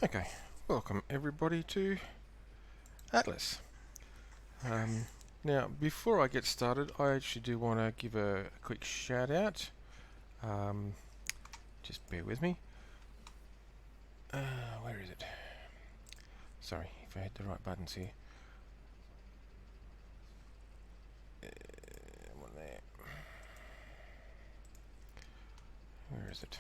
Okay, welcome everybody to Atlas. Now, before I get started, I actually do want to give a quick shout out. Um, just bear with me. Where is it? Sorry if I hit the right buttons here. One there. Where is it?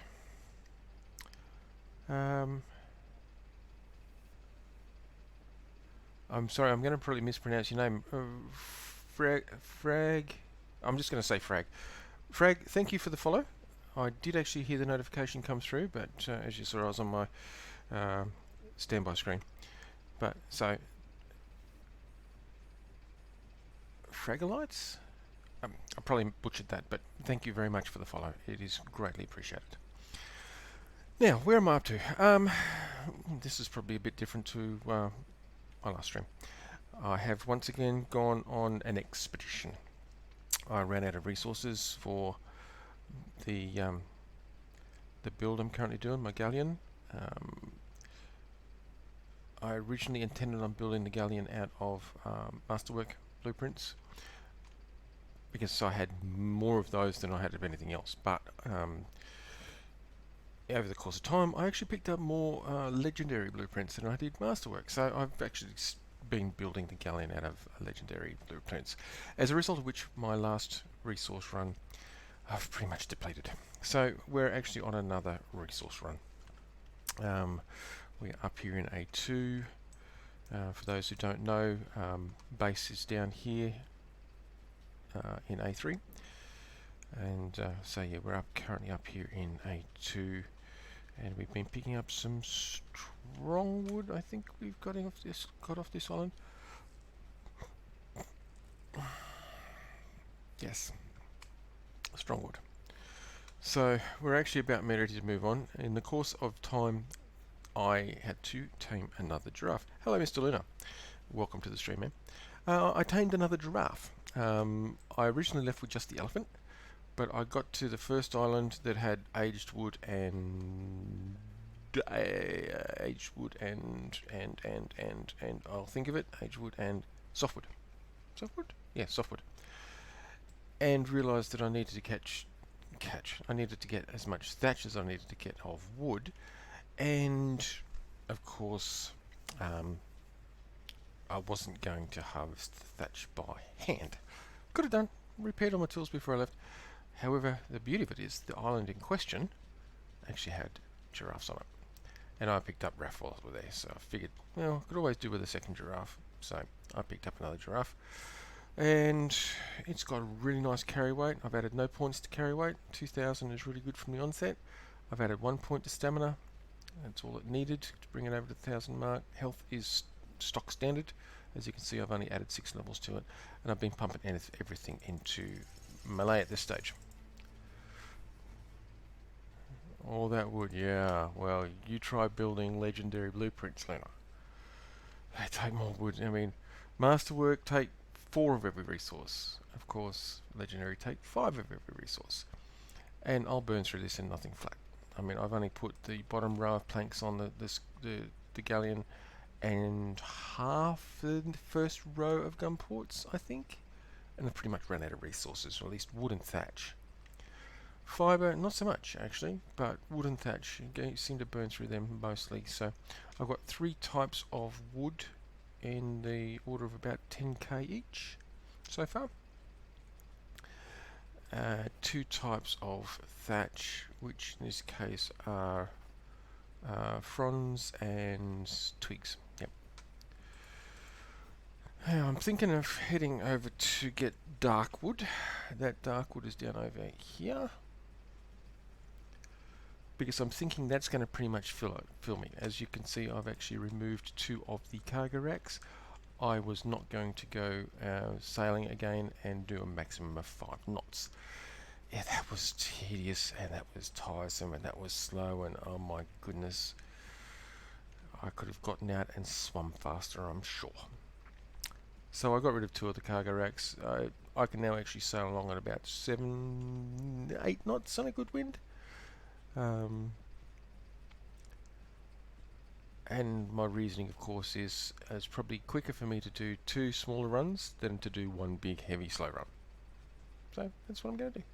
I'm sorry, I'm going to probably mispronounce your name. Frag. I'm just going to say Frag. Frag, thank you for the follow. I did actually hear the notification come through, but as you saw, I was on my standby screen. But so, Fragalites? I probably butchered that, but thank you very much for the follow. It is greatly appreciated. Now, where am I up to? This is probably a bit different to my last stream. I have once again gone on an expedition. I ran out of resources for the build I'm currently doing, my galleon. I originally intended on building the galleon out of masterwork blueprints because I had more of those than I had of anything else. But over the course of time, I actually picked up more legendary blueprints than I did masterwork. So I've actually been building the galleon out of legendary blueprints, as a result of which my last resource run I've pretty much depleted. So we're actually on another resource run. We're up here in A2. For those who don't know, base is down here in A3. And so yeah, we're currently up here in A2, and we've been picking up some strong wood. I think we've got off this island. Yes, strong wood. So we're actually about ready to move on. In the course of time, I had to tame another giraffe. Hello, Mr. Luna. Welcome to the stream, man. I tamed another giraffe. I originally left with just the elephant, but I got to the first island that had aged wood and I'll think of it, aged wood and softwood. Softwood? Yeah, softwood. And realised that I needed to I needed to get as much thatch as I needed to get of wood, and of course, I wasn't going to harvest the thatch by hand. Could have done, repaired all my tools before I left. However, the beauty of it is the island in question actually had giraffes on it. And I picked up raff while I was there, so I figured, well, I could always do with a second giraffe. So I picked up another giraffe. And it's got a really nice carry weight. I've added no points to carry weight. 2,000 is really good from the onset. I've added 1 point to stamina. That's all it needed to bring it over to the 1,000 mark. Health is stock standard. As you can see, I've only added 6 levels to it. And I've been pumping everything into melee at this stage. All that wood, yeah. Well, you try building legendary blueprints, Lena. They take more wood. I mean, masterwork take 4 of every resource. Of course, legendary take 5 of every resource. And I'll burn through this in nothing flat. I mean, I've only put the bottom row of planks on the galleon and half the first row of gun ports, I think. And I've pretty much run out of resources, or at least wood and thatch. Fibre, not so much actually, but wood and thatch seem to burn through them mostly. So I've got 3 types of wood in the order of about 10k each so far. 2 types of thatch, which in this case are fronds and twigs. Yep. Now I'm thinking of heading over to get dark wood. That dark wood is down over here, because I'm thinking that's going to pretty much fill me. As you can see, I've actually removed 2 of the cargo racks. I was not going to go sailing again and do a maximum of 5 knots. Yeah, that was tedious, and that was tiresome, and that was slow, and oh my goodness, I could have gotten out and swum faster, I'm sure. So I got rid of 2 of the cargo racks. I can now actually sail along at about 7, 8 knots on a good wind. And my reasoning, of course, is it's probably quicker for me to do 2 smaller runs than to do 1 big, heavy, slow run. So that's what I'm going to do.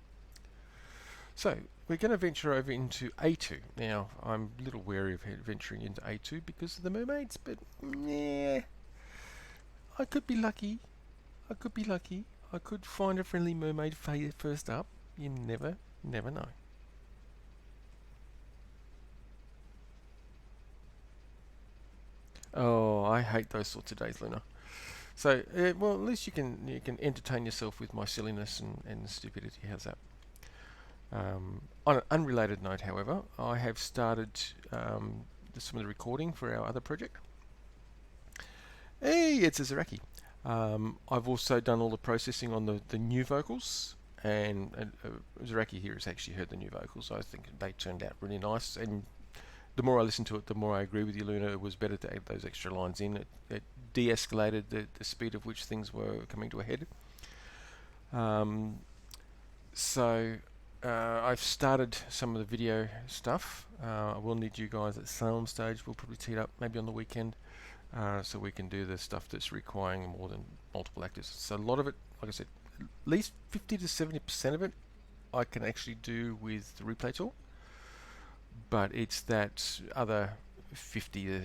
So we're going to venture over into A2. Now, I'm a little wary of venturing into A2 because of the mermaids, but yeah, I could be lucky. I could be lucky. I could find a friendly mermaid first up. You never know. Oh, I hate those sorts of days, Luna. So, well, at least you can entertain yourself with my silliness and stupidity. How's that? On an unrelated note, however, I have started some of the recording for our other project. Hey, it's Azaraki. I've also done all the processing on the new vocals, and Zaraki here has actually heard the new vocals. I think they turned out really nice, and the more I listen to it, the more I agree with you, Luna. It was better to add those extra lines in. It de-escalated the speed of which things were coming to a head. Um, so I've started some of the video stuff. I will need you guys at some stage. We'll probably tee it up maybe on the weekend, so we can do the stuff that's requiring more than multiple actors. So a lot of it, like I said, at least 50 to 70% of it I can actually do with the replay tool, but it's that other 30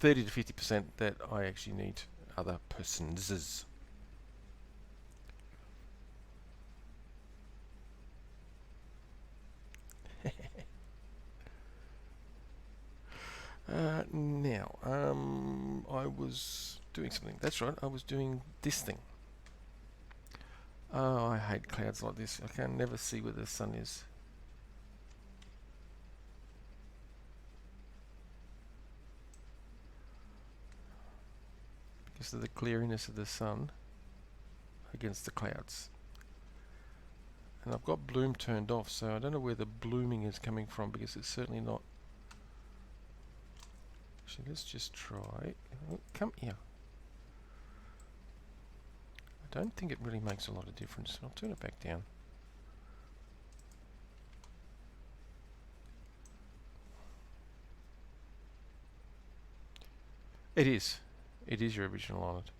to 50% that I actually need other persons. Now, I was doing something. That's right, I was doing this thing. Oh, I hate clouds like this. I can never see where the sun is. Because of the cleariness of the sun against the clouds. And I've got bloom turned off, so I don't know where the blooming is coming from, because it's certainly not. Actually, let's just try. Oh, come here. I don't think it really makes a lot of difference. I'll turn it back down. It is. It is your original on it.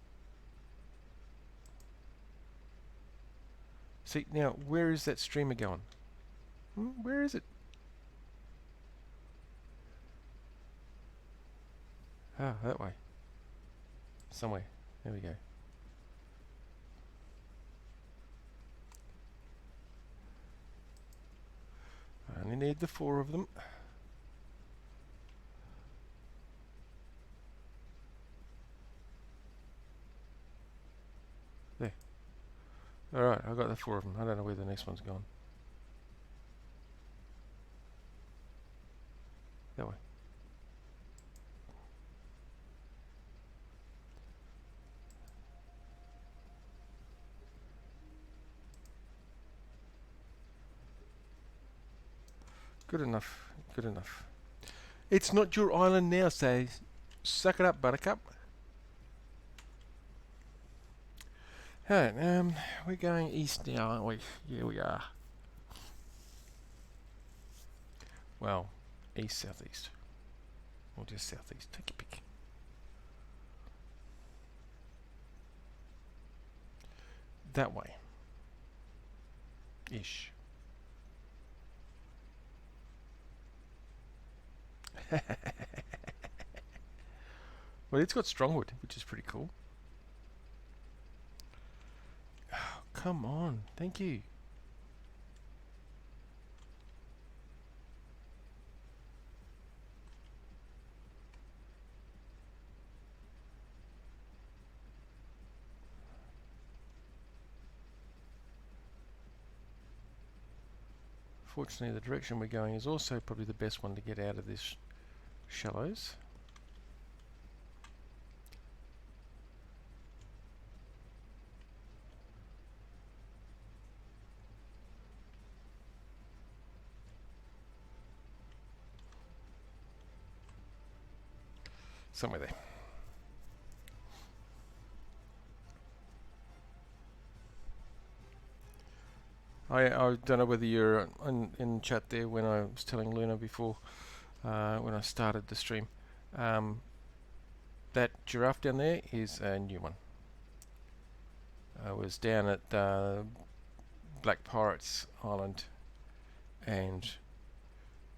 See, now, where is that streamer going? Where is it? Ah, that way. Somewhere. There we go. I only need the 4 of them. There. Alright, I've got the 4 of them. I don't know where the next one's gone. That way. Good enough. Good enough. It's not your island now, so suck it up, buttercup. Alright, we're going east now, aren't we? Yeah, we are. Well, east, southeast. Or just southeast. Take your pick. That way. Ish. Well, it's got strongwood, which is pretty cool. Oh, come on. Thank you. Fortunately, the direction we're going is also probably the best one to get out of this shallows. Somewhere there. I don't know whether you're in chat there when I was telling Luna before. when I started the stream. Um, that giraffe down there is a new one. I was down at Black Pirates Island and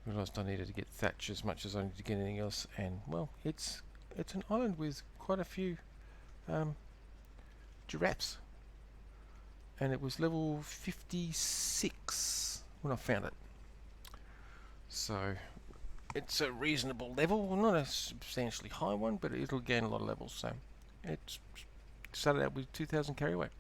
realised I needed to get thatch as much as I needed to get anything else, and well, it's an island with quite a few um, giraffes, and it was level 56 when I found it. So it's a reasonable level, not a substantially high one, but it'll gain a lot of levels. So it started out with 2,000 carry weight.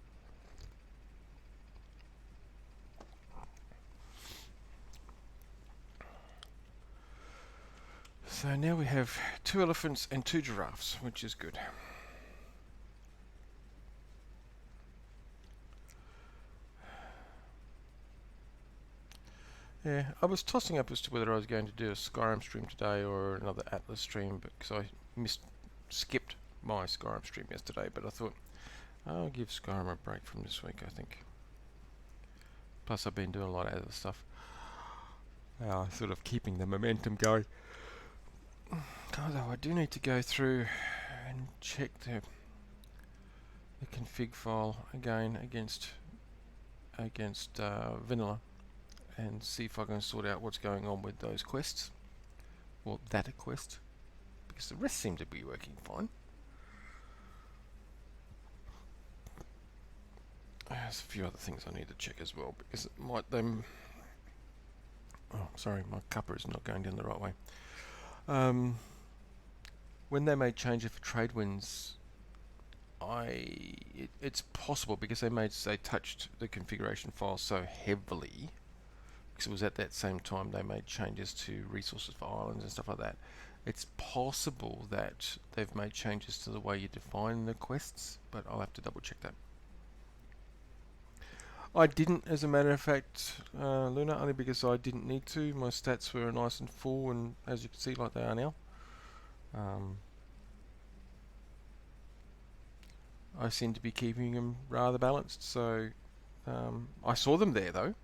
So now we have 2 elephants and 2 giraffes, which is good. Yeah, I was tossing up as to whether I was going to do a Skyrim stream today or another Atlas stream, because I skipped my Skyrim stream yesterday, but I thought I'll give Skyrim a break from this week, I think. Plus I've been doing a lot of other stuff. Sort of keeping the momentum going. Although I do need to go through and check the config file again against vanilla, and see if I can sort out what's going on with those quests, or that quest, because the rest seem to be working fine. There's a few other things I need to check as well, because it might them. Oh, sorry, my cuppa is not going down the right way. When they made changes for trade winds, it's possible, because they touched the configuration file so heavily, because it was at that same time they made changes to resources for islands and stuff like that. It's possible that they've made changes to the way you define the quests, but I'll have to double check that. I didn't, as a matter of fact, Luna, only because I didn't need to. My stats were nice and full, and as you can see, like they are now. I seem to be keeping them rather balanced, so I saw them there though.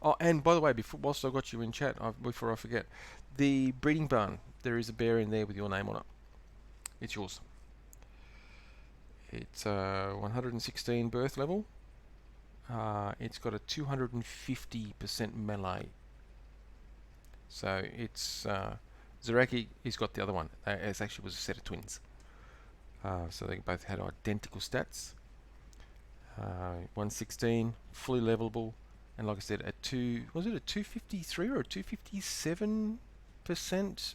Oh, and by the way, whilst I got you in chat, before I forget, the breeding barn, there is a bear in there with your name on it. It's yours. It's 116 birth level. It's got a 250% melee. So it's Zaraki, he's got the other one. It actually was a set of twins. So they both had identical stats. 116, fully levelable, and like I said, was it a 253 or a 257%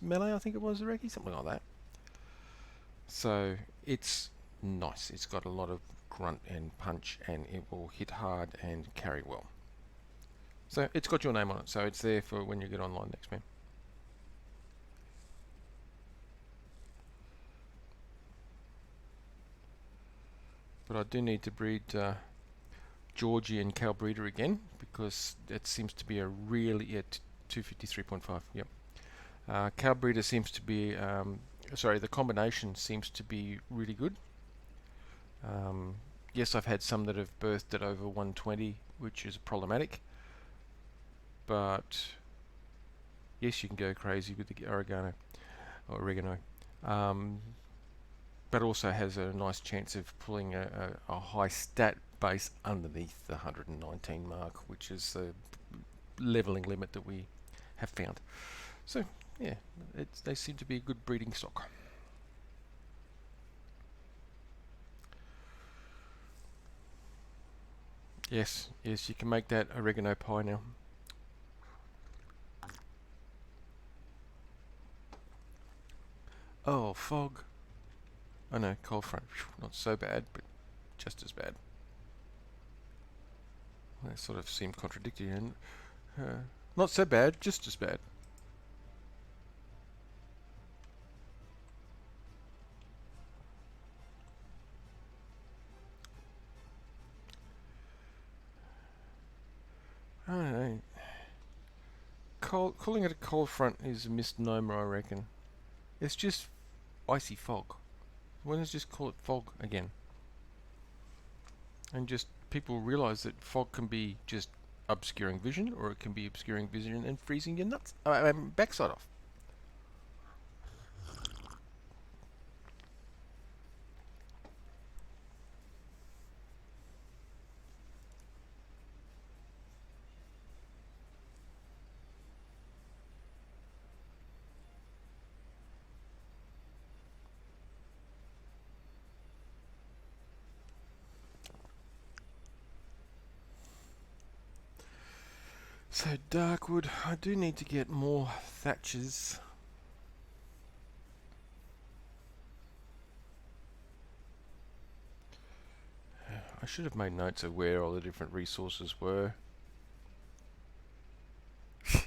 melee? I think it was, Zaraki, something like that. So it's nice. It's got a lot of grunt and punch, and it will hit hard and carry well. So it's got your name on it, so it's there for when you get online next, man. But I do need to breed Georgie and Cal Breeder again, because it seems to be a really at 253.5. Yep. Cal Breeder seems to be the combination seems to be really good. Yes, I've had some that have birthed at over 120, which is problematic. But yes, you can go crazy with the oregano. But also has a nice chance of pulling a high stat base underneath the 119 mark, which is the leveling limit that we have found. So yeah, they seem to be a good breeding stock. Yes, you can make that oregano pie now. Oh, fog. Oh no, cold front. Not so bad, but just as bad. They sort of seem contradictory, and not so bad, just as bad. I don't know. Calling it a cold front is a misnomer, I reckon. It's just icy fog. Why don't you just call it fog again? And just people realise that fog can be just obscuring vision, or it can be obscuring vision and freezing your nuts, backside off. So Darkwood, I do need to get more thatches. I should have made notes of where all the different resources were. I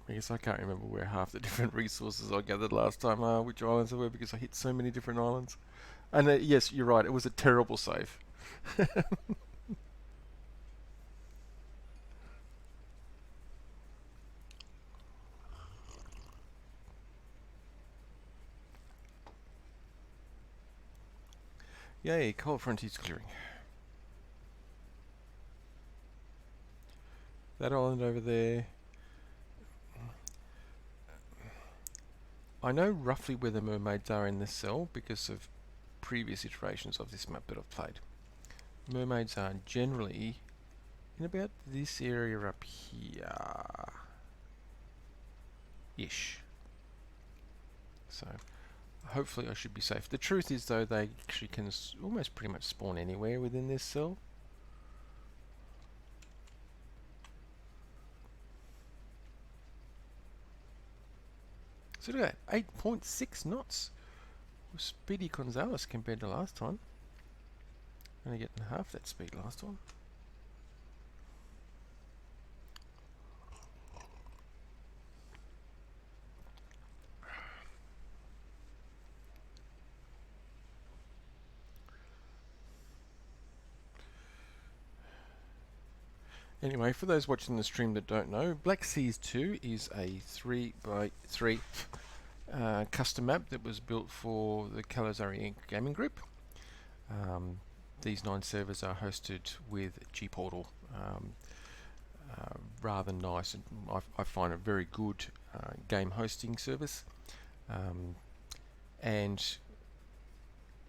guess I can't remember where half the different resources I gathered last time are, which islands they were, because I hit so many different islands. And yes, you're right, it was a terrible save. Yay, Cold Frontiers clearing. That island over there. I know roughly where the mermaids are in this cell because of previous iterations of this map that I've played. Mermaids are generally in about this area up here. Ish. So hopefully I should be safe. The truth is though, they actually can almost pretty much spawn anywhere within this cell. So look at that, 8.6 knots. Speedy Gonzales compared to last time. Only getting half that speed last time. Anyway, for those watching the stream that don't know, Black Seas 2 is a 3x3 custom map that was built for the Calizari Inc. gaming group. These 9 servers are hosted with Gportal. Rather nice, and I find a very good game hosting service. And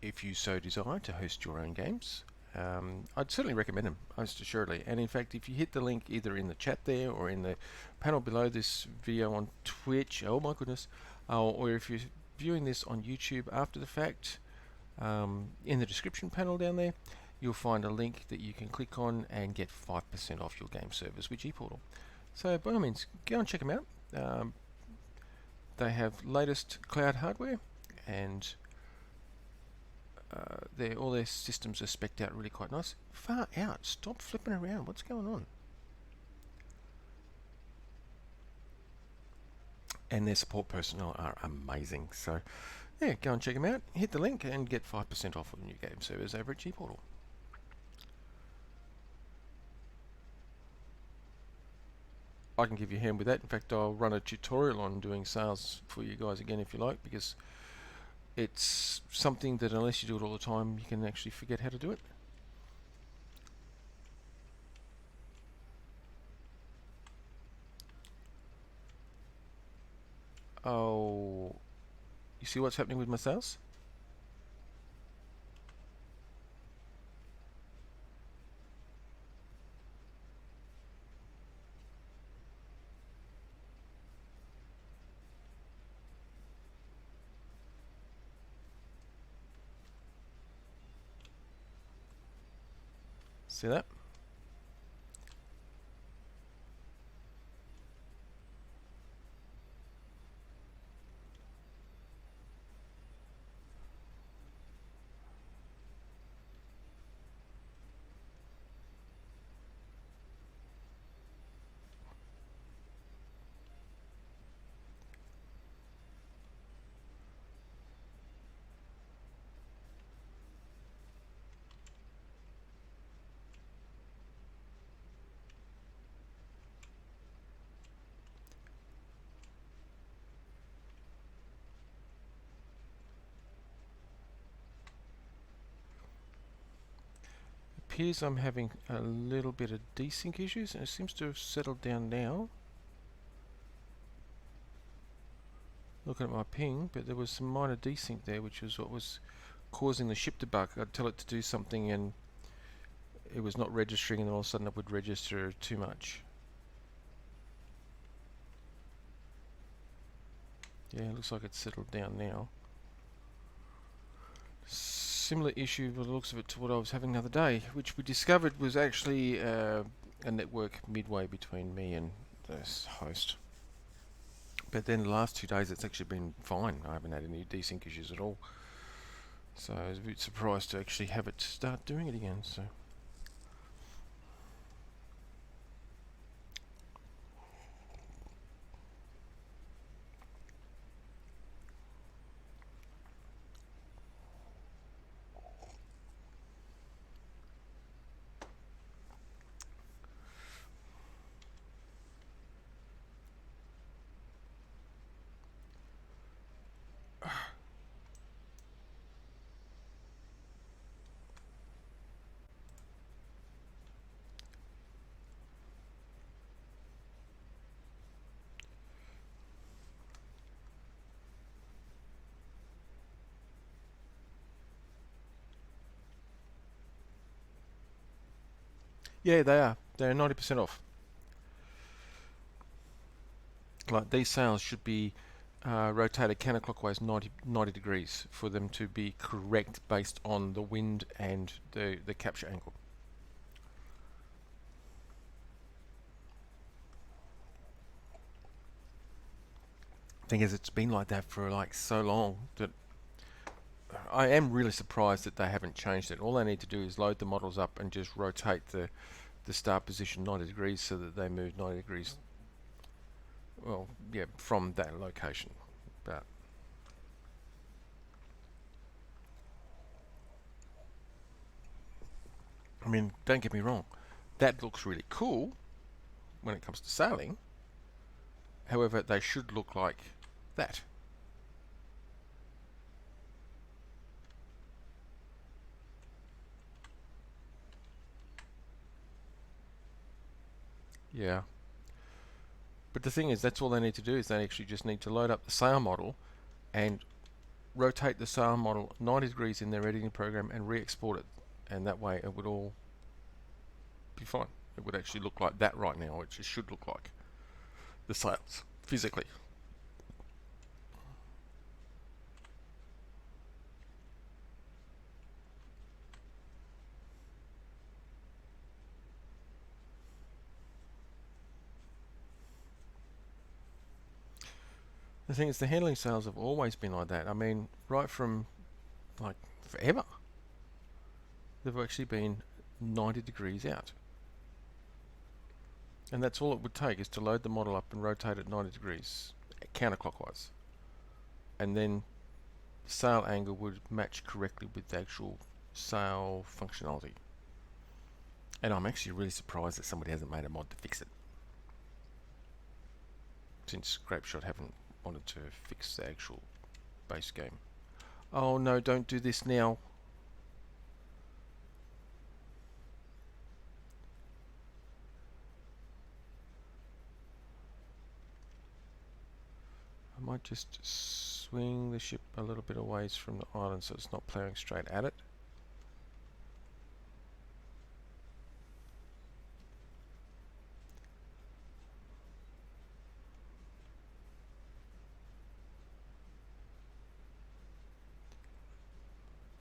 if you so desire to host your own games, I'd certainly recommend them, most assuredly. And in fact, if you hit the link either in the chat there or in the panel below this video on Twitch, oh my goodness, or if you're viewing this on YouTube after the fact, in the description panel down there, you'll find a link that you can click on and get 5% off your game service with Gportal. So by all means, go and check them out. They have latest cloud hardware, and all their systems are spec'd out really quite nice. Far out. Stop flipping around. What's going on? And their support personnel are amazing. So yeah, go and check them out. Hit the link and get 5% off on your game servers over at Gportal. I can give you a hand with that. In fact, I'll run a tutorial on doing sales for you guys again if you like, because it's something that unless you do it all the time, you can actually forget how to do it. Oh, you see what's happening with my sales? See that? Appears I'm having a little bit of desync issues, and it seems to have settled down now. Looking at my ping, but there was some minor desync there, which was what was causing the ship to bug. I'd tell it to do something and it was not registering, and all of a sudden it would register too much. Yeah, it looks like it's settled down now. similar issue by the looks of it to what I was having the other day, which we discovered was actually a network midway between me and this host. But then the last 2 days it's actually been fine. I haven't had any desync issues at all. So I was a bit surprised to actually have it start doing it again. So yeah, they are. They're 90% off. Like these sails should be rotated counterclockwise 90 degrees for them to be correct based on the wind and the capture angle. Thing is, it's been like that for like so long that I am really surprised that they haven't changed it. All they need to do is load the models up and just rotate the start position 90 degrees so that they move 90 degrees, well, yeah, from that location. But I mean, don't get me wrong, that looks really cool when it comes to sailing. However, they should look like that. Yeah. But the thing is, that's all they need to do is they actually just need to load up the sail model and rotate the sail model 90 degrees in their editing program and re-export it. And that way it would all be fine. It would actually look like that right now, which it should look like the sails physically. The thing is, the handling sails have always been like that. I mean, right from like forever, they've actually been 90 degrees out. And that's all it would take is to load the model up and rotate it 90 degrees counterclockwise. And then sail angle would match correctly with the actual sail functionality. And I'm actually really surprised that somebody hasn't made a mod to fix it, since Grapeshot haven't wanted to fix the actual base game. Oh no, don't do this now. I might just swing the ship a little bit away from the island so it's not ploughing straight at it.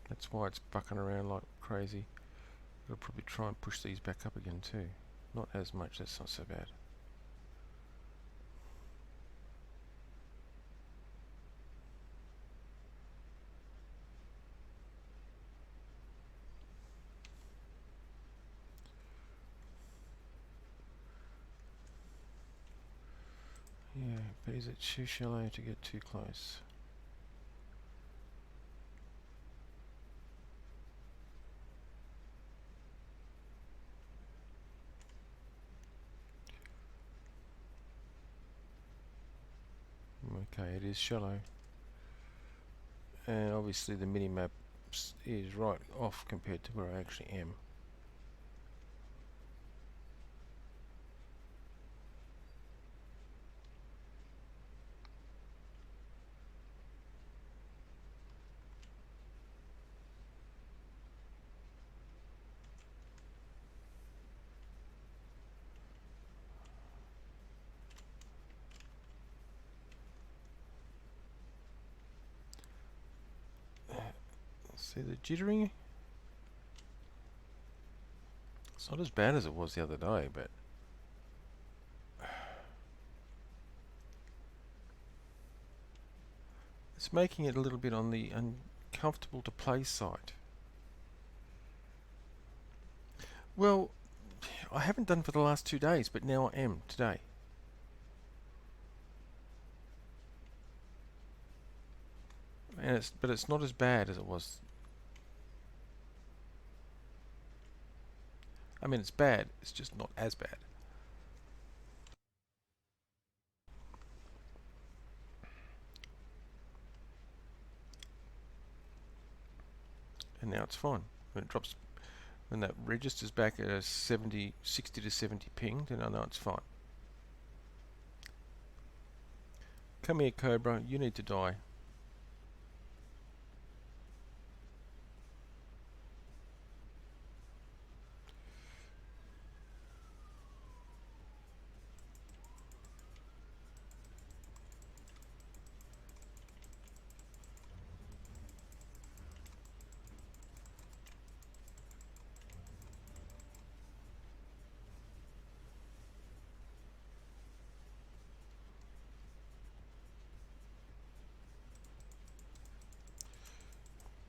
That's why it's bucking around like crazy. I'll probably try and push these back up again too. Not as much, that's not so bad. Yeah, but is it too shallow to get too close? Okay, it is shallow. And obviously the mini-map is right off compared to where I actually am. See the jittering? It's not as bad as it was the other day, but it's making it a little bit on the uncomfortable to play side. Well, I haven't done for the last 2 days, but now I am today. And it's not as bad as it was. I mean, it's bad. It's just not as bad. And now it's fine. When it drops, when that registers back at a 60 to 70 ping, then I know it's fine. Come here, Cobra. You need to die.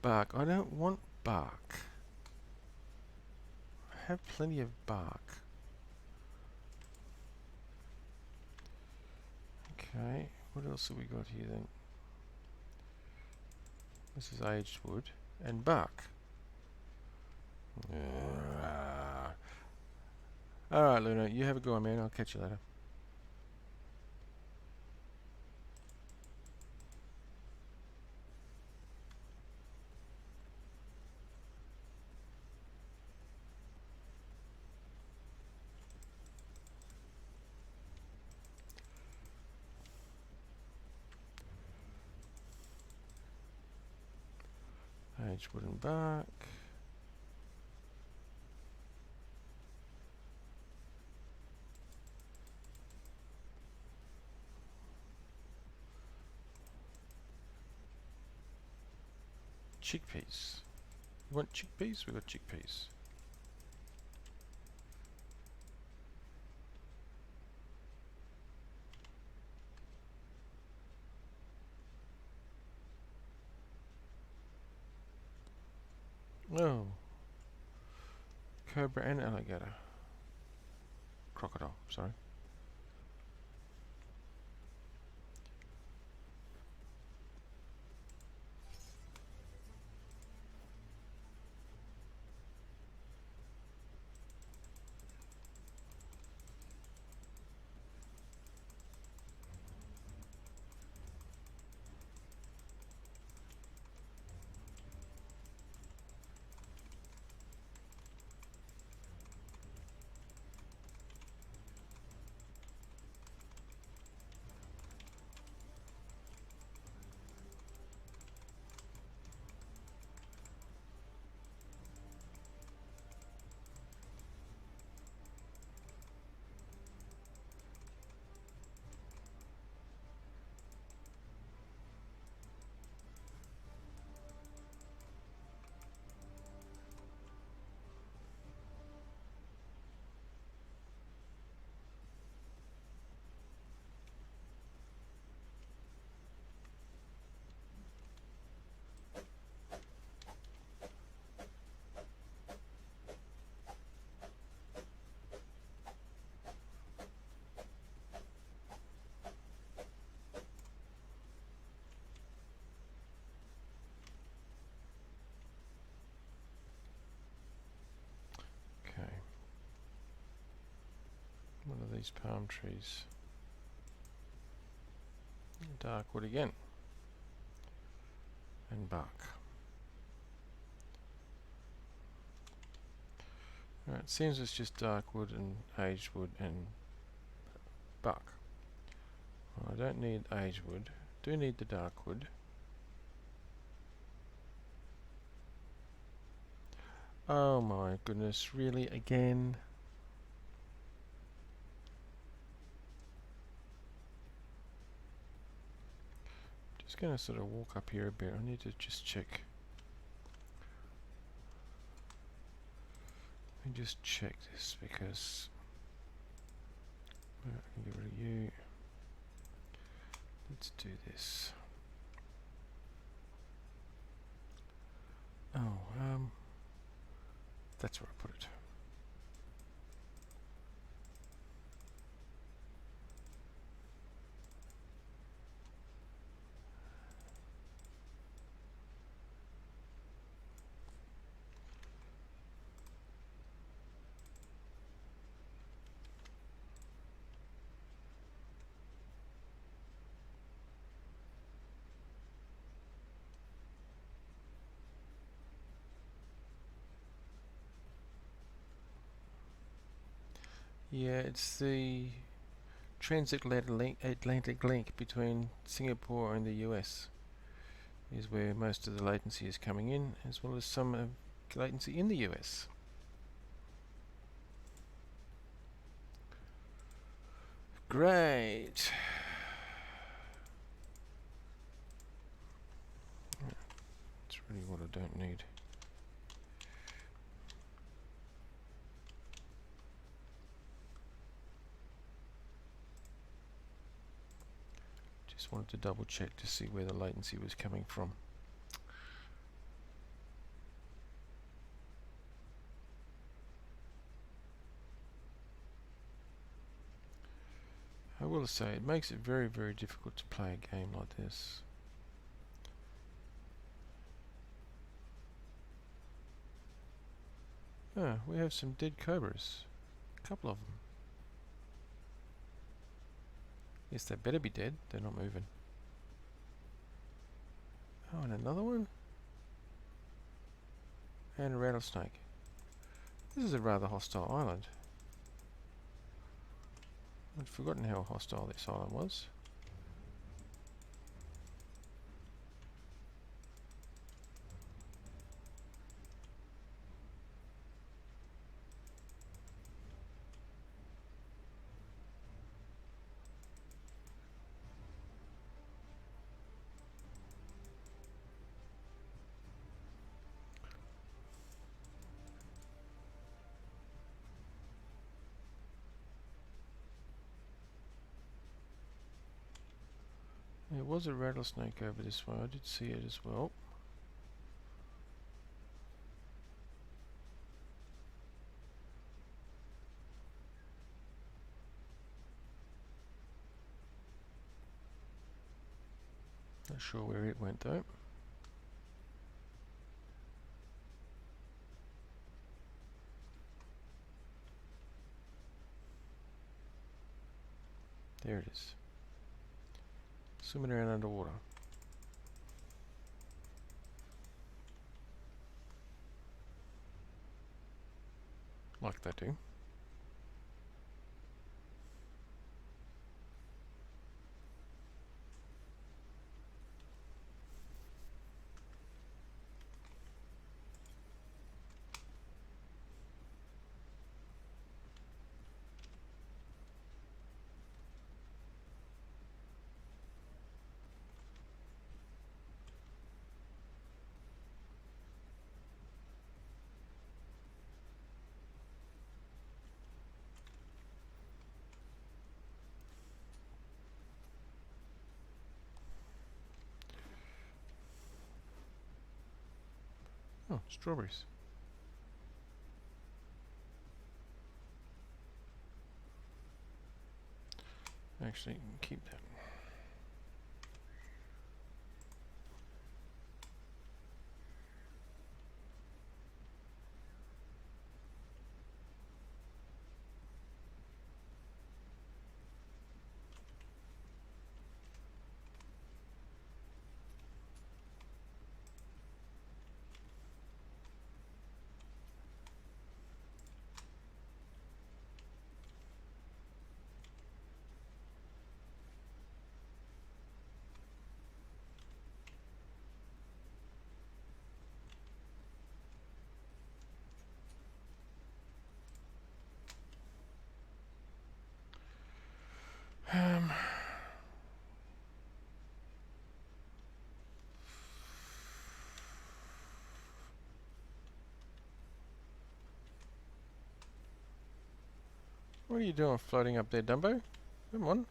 Bark. I don't want bark. I have plenty of bark. Okay, what else have we got here then? This is aged wood and bark. Alright, Luna, you have a go on, man. I'll catch you later. Aged wood and bark. Chickpeas. You want chickpeas? We've got chickpeas. Oh. Cobra and alligator. Crocodile, sorry. Okay. One of these palm trees. Dark wood again. And bark. Alright, seems it's just dark wood and aged wood and bark. Well, I don't need aged wood. Do need the dark wood. Oh my goodness, really again? Just gonna sort of walk up here a bit. I need to just check Let me just check this because I can get rid of you. Let's do this. Oh, that's where I put it. Yeah, it's the transatlantic link between Singapore and the US is where most of the latency is coming in, as well as some latency in the US. Great. That's really what I don't need. Just wanted to double check to see where the latency was coming from. I will say it makes it very, very difficult to play a game like this. Ah, we have some dead cobras. A couple of them. Yes, they better be dead. They're not moving. Oh, and another one? And a rattlesnake. This is a rather hostile island. I'd forgotten how hostile this island was. There was a rattlesnake over this way. I did see it as well. Not sure where it went though. There it is. Swimming around underwater. Like they do. Oh, strawberries. Actually, keep that. Um, What are you doing floating up there, Dumbo? Come on.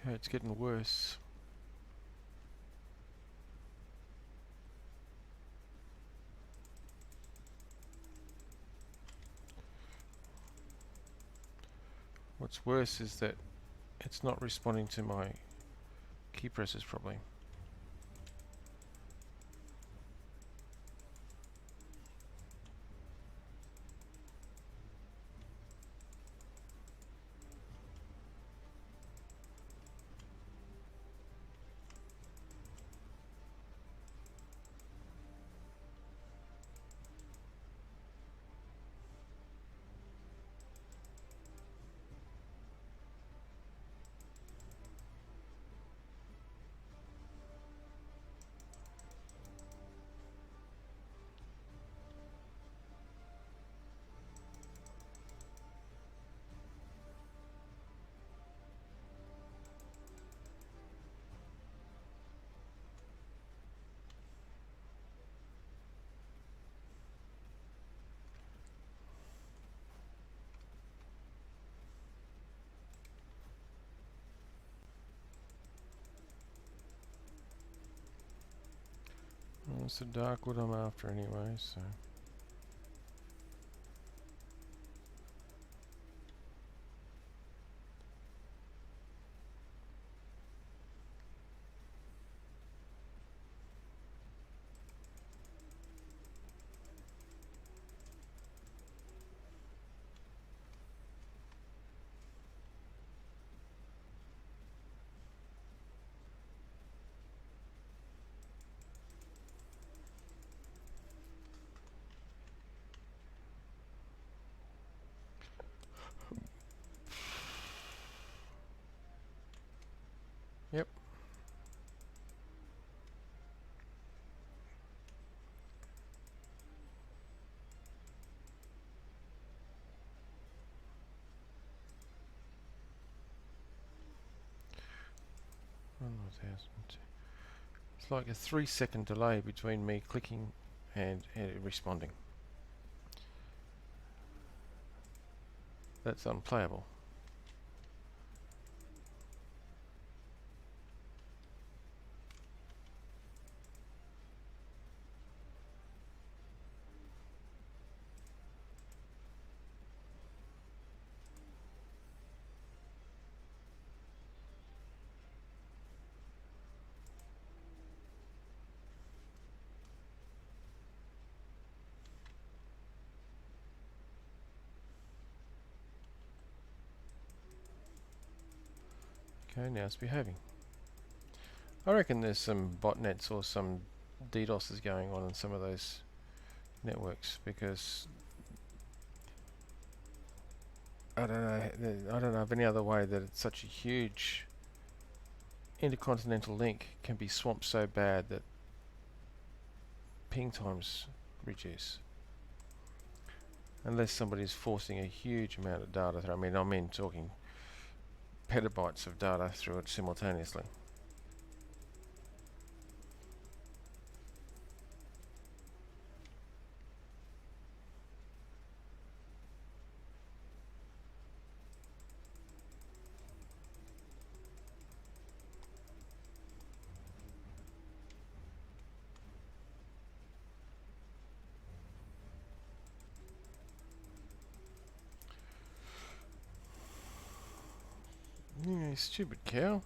Okay, it's getting worse. What's worse is that it's not responding to my key presses properly. Well, it's the dark wood I'm after anyway, so... Yep. It's like a 3-second delay between me clicking and it responding. That's unplayable. Okay, now it's behaving. I reckon there's some botnets or some DDoSes going on in some of those networks, because I don't know of any other way that it's such a huge intercontinental link can be swamped so bad that ping times reduce. Unless somebody's forcing a huge amount of data through. I mean talking petabytes of data through it simultaneously. Yeah, you stupid cow.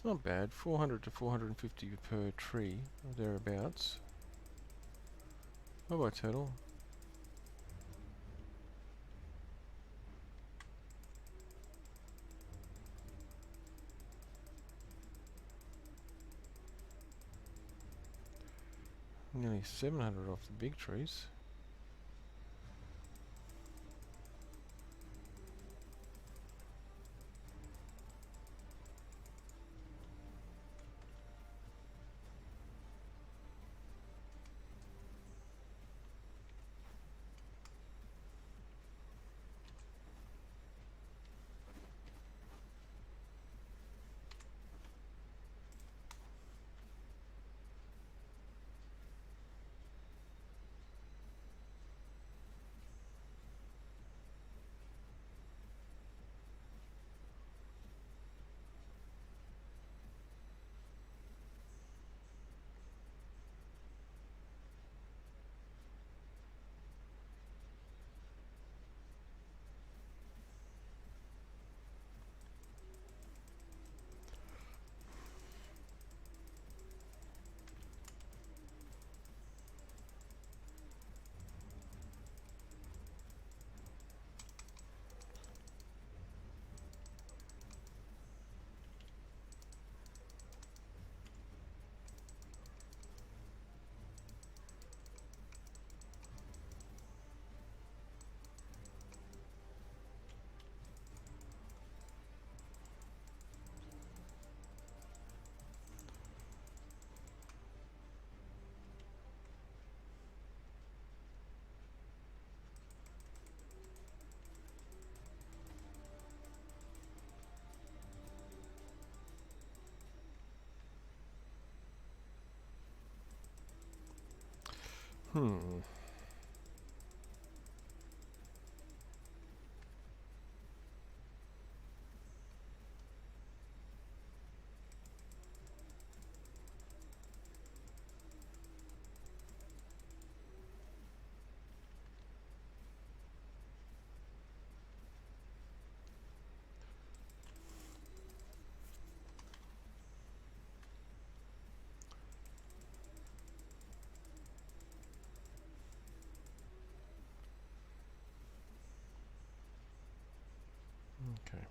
not bad. 400 to 450 per tree, or thereabouts. Bye bye, turtle. Nearly 700 off the big trees. Hmm. Okay.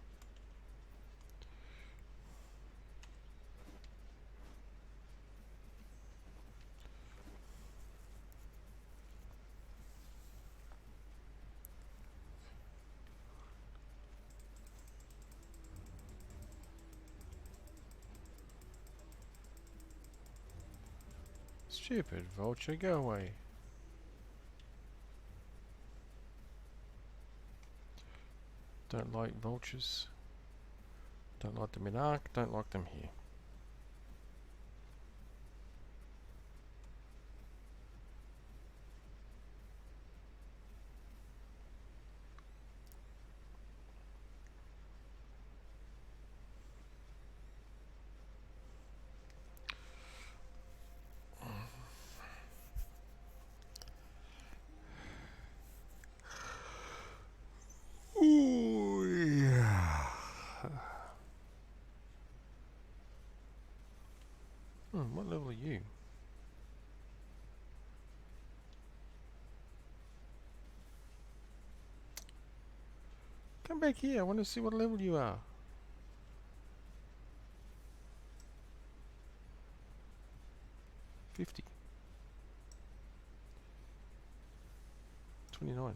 Stupid vulture, go away. Don't like vultures. Don't like them in Ark, don't like them here. Ooh, yeah. What level are you? Come back here, I want to see what level you are. 50. 29.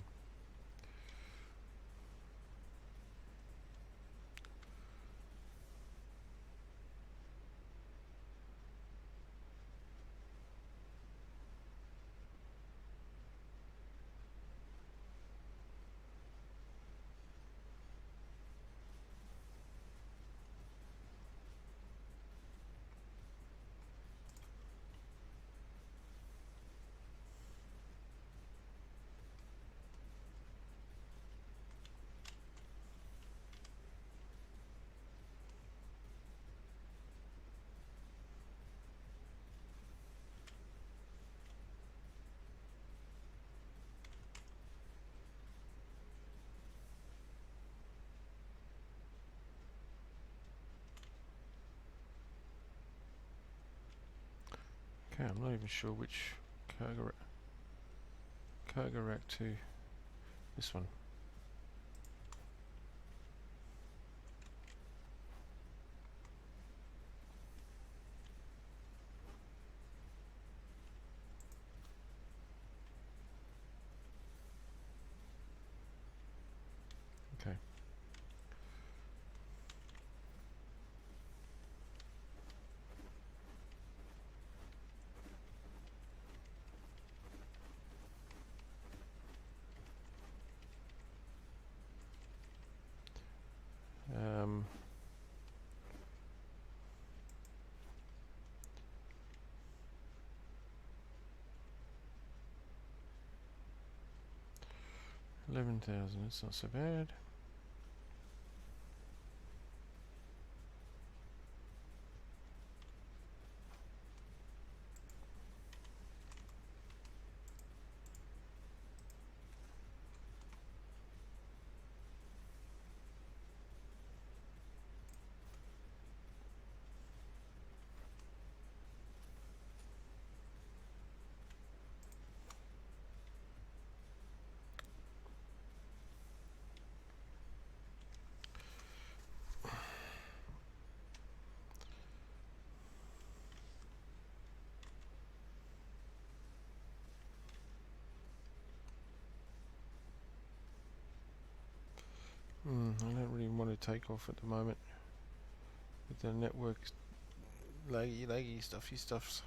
Okay, I'm not even sure which cargo rack to this one. Okay. Um, $11,000. That's not so bad. I don't really want to take off at the moment with the network laggy stuffs.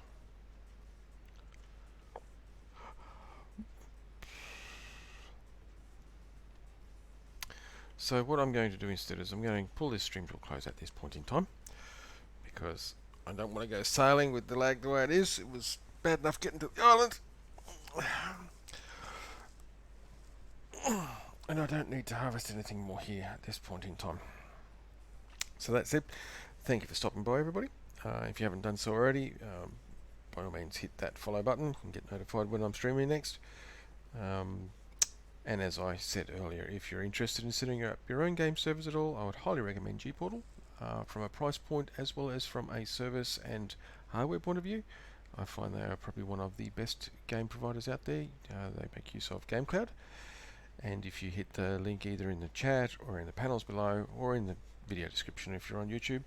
So what I'm going to do instead is I'm going to pull this stream to a close at this point in time, because I don't want to go sailing with the lag the way it is. It was bad enough getting to the island, and I don't need to harvest anything more here at this point in time. So that's it. Thank you for stopping by, everybody. If you haven't done so already, by all means hit that follow button and get notified when I'm streaming next. And as I said earlier, if you're interested in setting up your own game servers at all, I would highly recommend Gportal. From a price point as well as from a service and hardware point of view, I find they are probably one of the best game providers out there. They make use of GameCloud, and if you hit the link either in the chat or in the panels below or in the video description if you're on YouTube,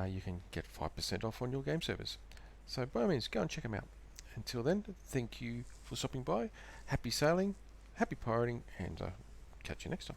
you can get 5% off on your game servers. So by all means, go and check them out. Until then, thank you for stopping by. Happy sailing, happy pirating, and catch you next time.